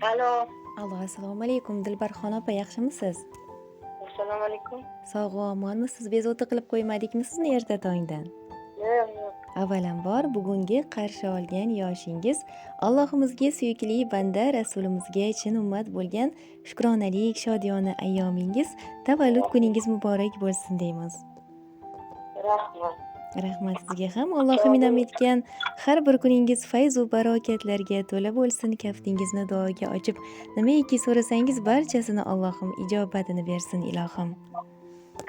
Alo, Allo, assalomu alaykum Dilbarxon opa, yaxshimisiz? assalomu alaykum. Sog' omonmisiz? Bezovta qilib qo'ymadikmi sizni erta tongdan? Yo'q, yo'q. Avvalambor bugungi qarshi olgan yoshingiz Allohimizga suyukli banda Rasulimizga chin ummat bo'lgan shukronalik, shodiyona ayyomingiz, tavallud kuningiz muborak bo'lsin deymiz. Rahmat. Rahmat sizga ham. Allohim in'om etgan har bir kuningiz fayz va barokatlarga to'la bo'lsin. Kaftingizni duoga ochib, nimaiki so'rasangiz barchasini Allohim ijobatini bersin ilohim.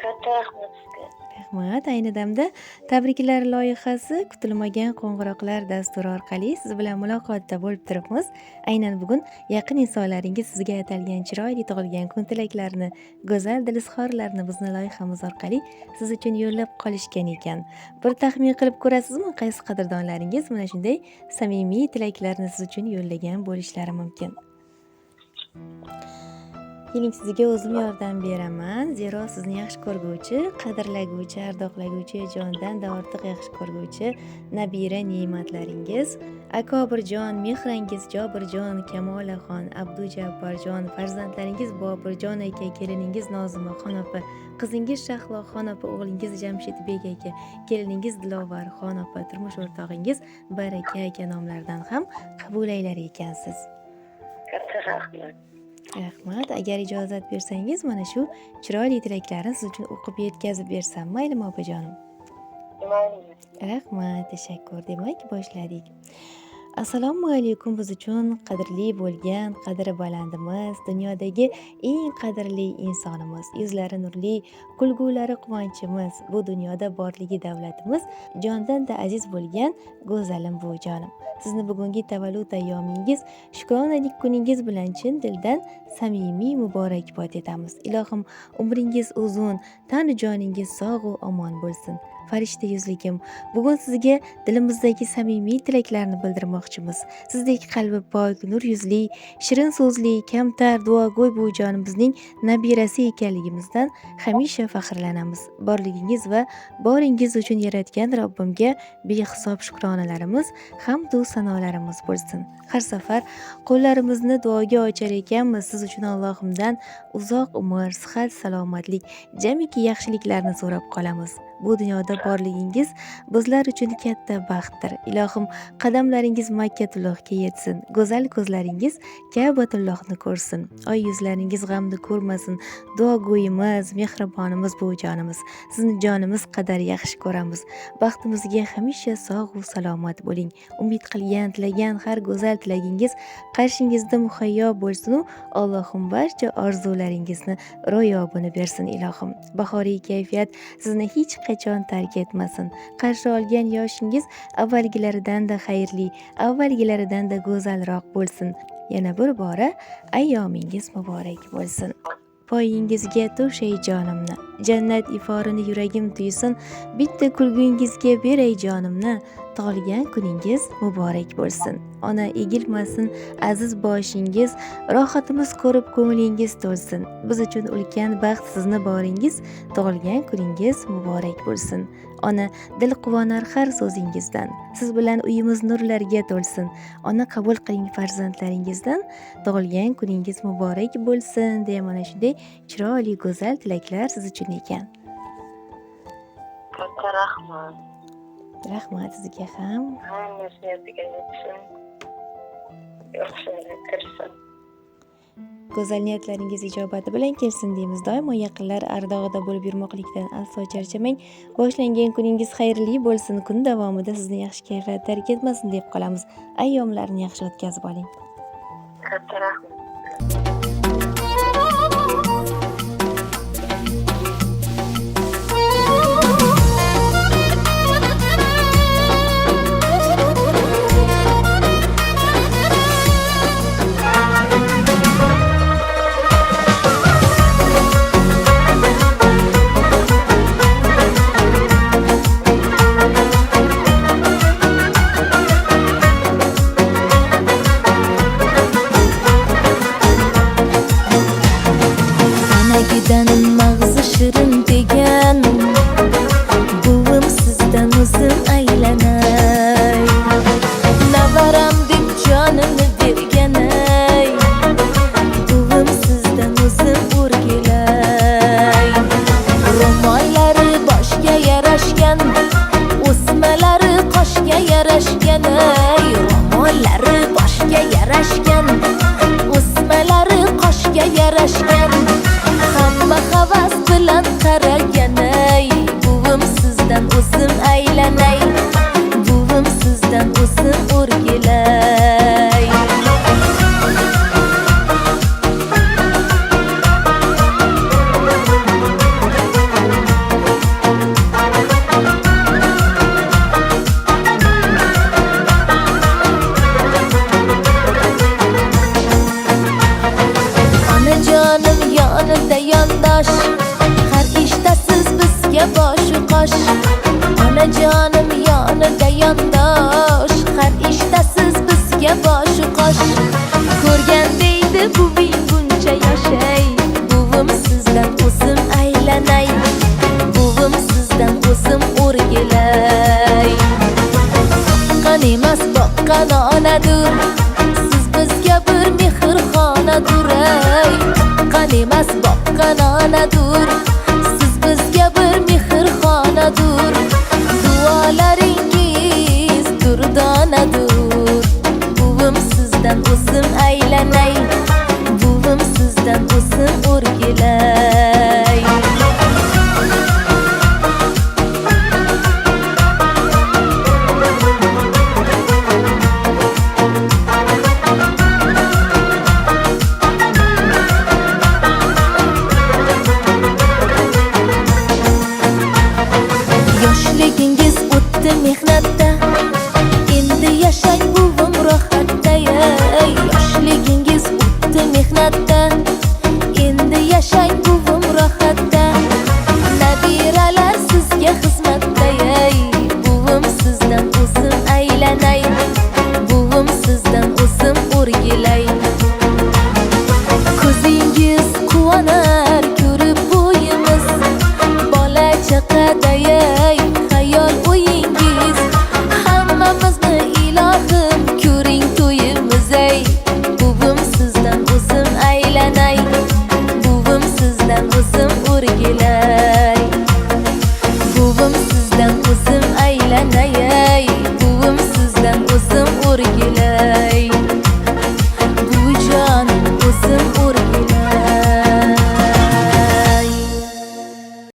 Katta rahmat sizga. Rahmat. Ayni damda tabriklar loyihasi kutilmagan qo'ng'iroqlar dasturi orqali siz bilan muloqotda bo'lib turibmiz. Aynan bugun yaqin insonlaringiz sizga atalgan chiroyli tug'ilgan kun tilaklarini, go'zal dil izhorlarini bizni loyihamiz orqali siz uchun yo'llab qolishgan ekan. Bir taxmin qilib ko'rasizmi, qaysi qadrdonlaringiz mana shunday samimiy tilaklarni siz uchun yo'llagan bo'lishlari mumkin? Keling, sizga o'zim yordam beraman. Zero sizni yaxshi ko'rguvchi, qadrlaguvchi, ardoqlaguvchi, jondan-da ortiq yaxshi ko'rguvchi nabira ne'matlaringiz, Akobirjon, Mehrangiz, Jobirjon, Kamolaxon, Abdujabbarjon, farzandlaringiz Bobirjon aka, keliningiz Nozimaxon opa, qizingiz Shahloxon opa, o'g'lingiz Jamshidbek aka, keliningiz Dilovarxon opa, turmush o'rtog'ingiz Baraka aka nomlaridan ham qabul aylar ekansiz. Katta rahmat. Rahmat. Agar ijozat bersangiz, mana shu chiroyli tilaklarni siz uchun o'qib yetkazib bersam, maylimi opajonim? Mayli. Rahmat, tashakkur. Demak, boshladik. Assalomu alaykum biz uchun qadrli bo'lgan qadri balandimiz, dunyodagi eng qadrli insonimiz, yuzlari nurli, kulgulari quvonchimiz, bu dunyoda borligi davlatimiz, jondan-da aziz bo'lgan go'zalim buvijonim. Sizni bugungi tavallud ayyomingiz, shukronalik kuningiz bilan chin dildan samimiy muborakbod etamiz. Ilohim umringiz uzun, tanu joningiz sog' va omon bo'lsin. Farishta yuzligim, bugun sizga dilimizdagi samimiy tilaklarni bildirmoqchimiz. Sizdek qalbi pok, nur yuzli, shirin so'zli, kamtar, duogo'y buvijonimizning nabirasi ekanligimizdan hamisha faxrlanamiz. Borligingiz va boringiz uchun yaratgan Robbimga behisob shukronalarimiz, hamdu sanolarimiz bo'lsin. Har safar qo'llarimizni duoga ochar ekanmiz, siz uchun Allohimdan uzoq umr, sihat, salomatlik, jamiki yaxshiliklarni so'rab qolamiz. Bu dunyoda borligingiz bizlar uchun katta baxtdir. Ilohim qadamlaringiz Makkatullohga yetsin. Go'zal ko'zlaringiz Ka'batullohni ko'rsin. Oy yuzlaringiz g'amni ko'rmasin. Duogo'yimiz, mehribonimiz buvijonimiz. Sizni jonimiz qadar yaxshi ko'ramiz. Baxtimizga hamisha sog' va salomat bo'ling. Umid qilgan, tilagan har go'zal tilagingiz qarshingizda muhayyo bo'lsin u Allohim barcha orzularingizni ro'yobini bersin ilohim. Bahoriy kayfiyat sizni hech qachon tark etmasin. Qarshi olgan yoshingiz avvalgilaridan-da xayrli, avvalgilaridan-da go'zalroq bo'lsin. Yana bir bora ayyomingiz muborak bo'lsin. Poyingizga to'shay jonimni, jannat iforini yuragim tuysin, bitta kulgingizga beray jonimni, tug'ilgan kuningiz muborak bo'lsin. Ona egilmasin aziz boshingiz, rohatimiz ko'rib ko'nglingiz to'lsin. Biz uchun ulkan baxt sizni boringiz, tug'ilgan kuningiz muborak bo'lsin. Ona dil quvonar har so'zingizdan, siz bilan uyimiz nurlarga to'lsin. Ona qabul qiling farzandlaringizdan, tug'ilgan kuningiz muborak bo'lsin deya mana shunday chiroyli go'zal tilaklar siz uchun ekan. Katta rahmat. Rahmat sizga ham. Hammasi yodiga yetsin. Yaxshilik kirsin. Go'zal niyatlaringiz ijobati bilan kelsin deymiz. Doimo yaqinlar ardog'ida bo'lib yurmoqlikdan aslo charchamang. Boshlangan kuningiz xayrli bo'lsin. Kun davomida sizni yaxshi kayfiyat tark etmasin deb qolamiz. Ayyomlarni yaxshi o'tkazib oling. Katta rahmat. yarashgan. Hamma havas bilan qaraganay, buvim sizdan o'zim aylanay, buvim sizdan o'zim o'rgilay. Onajonim yonida yondosh, har ishda siz bizga bosh-u qosh. Onajonim yonida yondosh, har ishda siz bizga bosh-u qosh. Ko'rgan deydi buving buncha yashay, buvim sizdan o'zim aylanay, buvim sizdan o'zim o'rgilay. Qanimas boqqan onadur, siz bizga bir mehrxonadur. Qanimas boqqan onadur,